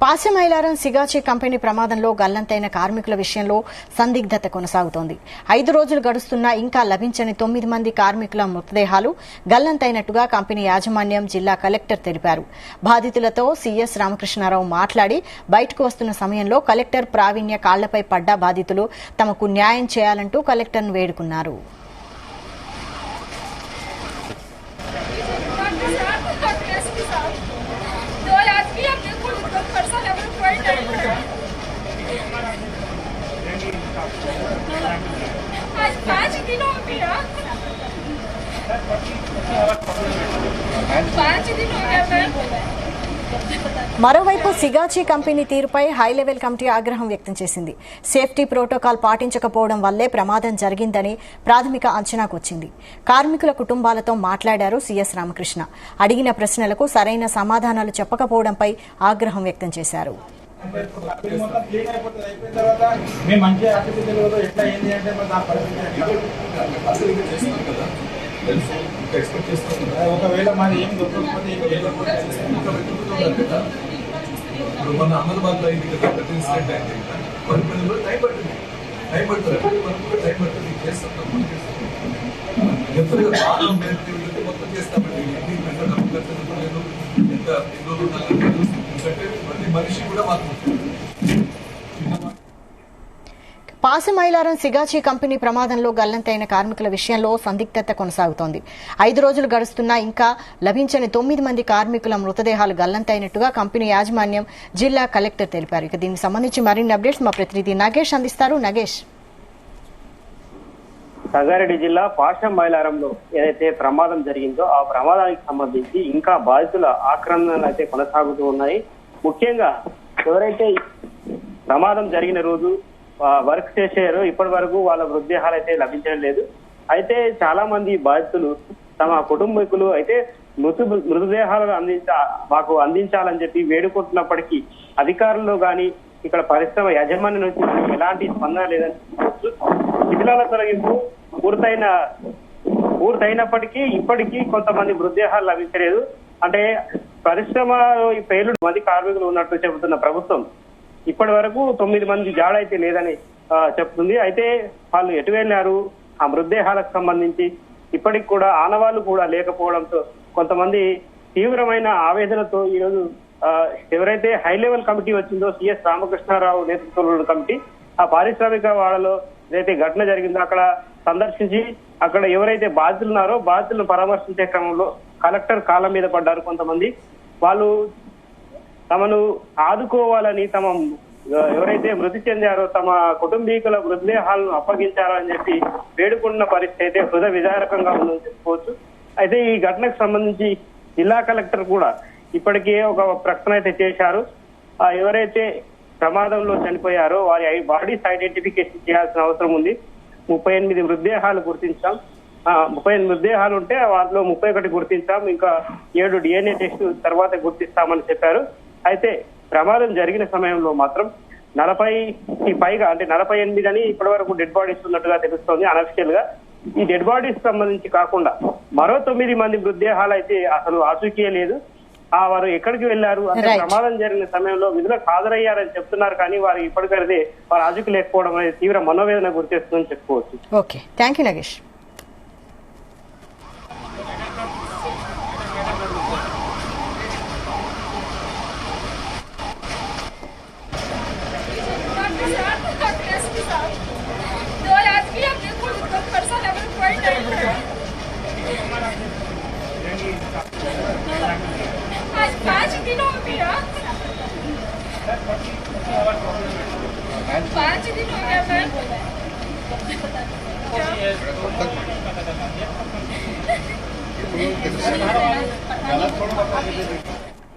Pashamylaram Sigachi company ప్రమాదంలో గల్లంతైన కార్మికుల విషయంలో సందిగ్ధత కొనసాగుతోంది. 5 రోజులు గడుస్తున్నా ఇంకా లభించని 9 మంది కార్మికుల మృతదేహాలు గల్లంతైనట్టుగా కంపెనీ యాజమాన్యం జిల్లా కలెక్టర్ తెలిపారు. బాధితులతో సీఎస్ రామకృష్ణారావు మాట్లాడి బయటకు వస్తున్న సమయంలో కలెక్టర్ ప్రావీణ్య కాళ్లపై పడ్డ బాధితులు తమకు న్యాయం చేయాలంటూ కలెక్టర్ను వేడుకున్నారు. మరోవైపు సిగాచి కంపెనీ తీరుపై హైలెవెల్ కమిటీ ఆగ్రహం వ్యక్తం చేసింది. సేఫ్టీ ప్రోటోకాల్ పాటించకపోవడం వల్లే ప్రమాదం జరిగిందని ప్రాథమిక అంచనాకు వచ్చింది. కార్మికుల కుటుంబాలతో మాట్లాడారు సీఎస్ రామకృష్ణ. అడిగిన ప్రశ్నలకు సరైన సమాధానాలు చెప్పకపోవడంపై ఆగ్రహం వ్యక్తం చేశారు. ఒకవేళ మరి ఏం దొరకకపోతే ఇప్పుడు మన అహ్మదాబాద్ లో అయింది కదా ప్రతి ఇన్సిడెంట్ అయితే కొన్ని పనులు టైం పడుతుంది టైం పడుతుంది చేస్తాం బాగా మొత్తం చేస్తామండి ఎంత ఎందుకంటే ప్రతి మనిషి కూడా మాకు పాశమైలారం సిగాచి కంపెనీ ప్రమాదంలో గల్లంతైన కార్మికుల విషయంలో సందిగ్ధత కొనసాగుతోంది. 5 రోజులు గడుస్తున్నా ఇంకా లభించని 9 మంది కార్మికుల మృతదేహాలు గల్లంతైనట్టుగా కంపెనీ యాజమాన్యం జిల్లా కలెక్టర్ తెలిపారు. ఇక దీనికి సంబంధించి మరిన్ని అప్డేట్స్ మా ప్రతినిధి నగేష్ అందిస్తారు. నగేష్, సంగారెడ్డి జిల్లా పాశమైలారంలో ఏదైతే ప్రమాదం జరిగిందో ఆ ప్రమాదానికి సంబంధించి ఇంకా బాధితుల ఆక్రమణలు అయితే కొనసాగుతూ ఉన్నాయి. ముఖ్యంగా ఎవరైతే ప్రమాదం జరిగిన రోజు వర్క్ చేశారో ఇప్పటి వరకు వాళ్ళ మృతదేహాలు అయితే లభించడం లేదు. అయితే చాలా మంది బాధితులు తమ కుటుంబీకులు అయితే మృతదేహాలను మాకు అందించాలని చెప్పి వేడుకుంటున్నప్పటికీ అధికారులు గాని ఇక్కడ పరిశ్రమ యాజమాన్యం నుంచి ఎలాంటి స్పందన లేదని చెప్పవచ్చు. శిథిలాల తొలగింపు పూర్తయినప్పటికీ ఇప్పటికీ కొంతమంది మృతదేహాలు లభించలేదు. అంటే పరిశ్రమలో 7 మంది కార్మికులు ఉన్నట్టు చెబుతున్న ప్రభుత్వం ఇప్పటి వరకు 9 మంది జాడ అయితే లేదని చెప్తుంది. అయితే వాళ్ళు ఎటు వెళ్లారు, ఆ మృతదేహాలకు సంబంధించి ఇప్పటికి కూడా ఆనవాళ్లు కూడా లేకపోవడంతో కొంతమంది తీవ్రమైన ఆవేదనతో ఈరోజు ఎవరైతే హై లెవెల్ కమిటీ వచ్చిందో సీఎస్ రామకృష్ణారావు నేతృత్వంలో కమిటీ ఆ పారిశ్రామిక వాడలో ఏదైతే ఘటన జరిగిందో అక్కడ సందర్శించి అక్కడ ఎవరైతే బాధితులు ఉన్నారో బాధితులను పరామర్శించే క్రమంలో కలెక్టర్ కాళ్ళ మీద పడ్డారు. కొంతమంది వాళ్ళు తమను ఆదుకోవాలని తమ ఎవరైతే మృతి చెందారో తమ కుటుంబీకుల మృతదేహాలను అప్పగించారో అని చెప్పి వేడుకున్న పరిస్థితి అయితే హృదయ విదారకంగా ఉందని చెప్పుకోవచ్చు. అయితే ఈ ఘటనకు సంబంధించి జిల్లా కలెక్టర్ కూడా ఇప్పటికే ఒక ప్రకటన అయితే చేశారు. ఎవరైతే ప్రమాదంలో చనిపోయారో వారి బాడీస్ ఐడెంటిఫికేషన్ చేయాల్సిన అవసరం ఉంది. 38 మృతదేహాలు గుర్తించాం. 38 మృతదేహాలు ఉంటే వాటిలో 31 గుర్తించాం. ఇంకా 7 DNA టెస్ట్ తర్వాత గుర్తిస్తామని చెప్పారు. అయితే ప్రమాదం జరిగిన సమయంలో మాత్రం 40కి పైగా అంటే 48 అని ఇప్పటి వరకు డెడ్ బాడీస్ ఉన్నట్టుగా తెలుస్తోంది అనఫిషియల్ గా. ఈ డెడ్ బాడీస్ సంబంధించి కాకుండా మరో 9 మంది మృతదేహాలు అయితే అసలు ఆచూకీ లేదు. వారు ఎక్కడికి వెళ్లారు అంటే ప్రమాదం జరిగిన సమయంలో విధులకు హాజరయ్యారని చెప్తున్నారు. కానీ వారు ఇప్పటికైతే వారు ఆచూకీ లేకపోవడం అనేది తీవ్ర మనోవేదన గురిచేస్తుందని చెప్పుకోవచ్చు. ఓకే, థ్యాంక్ యూ నగేష్.5 दिन हो गया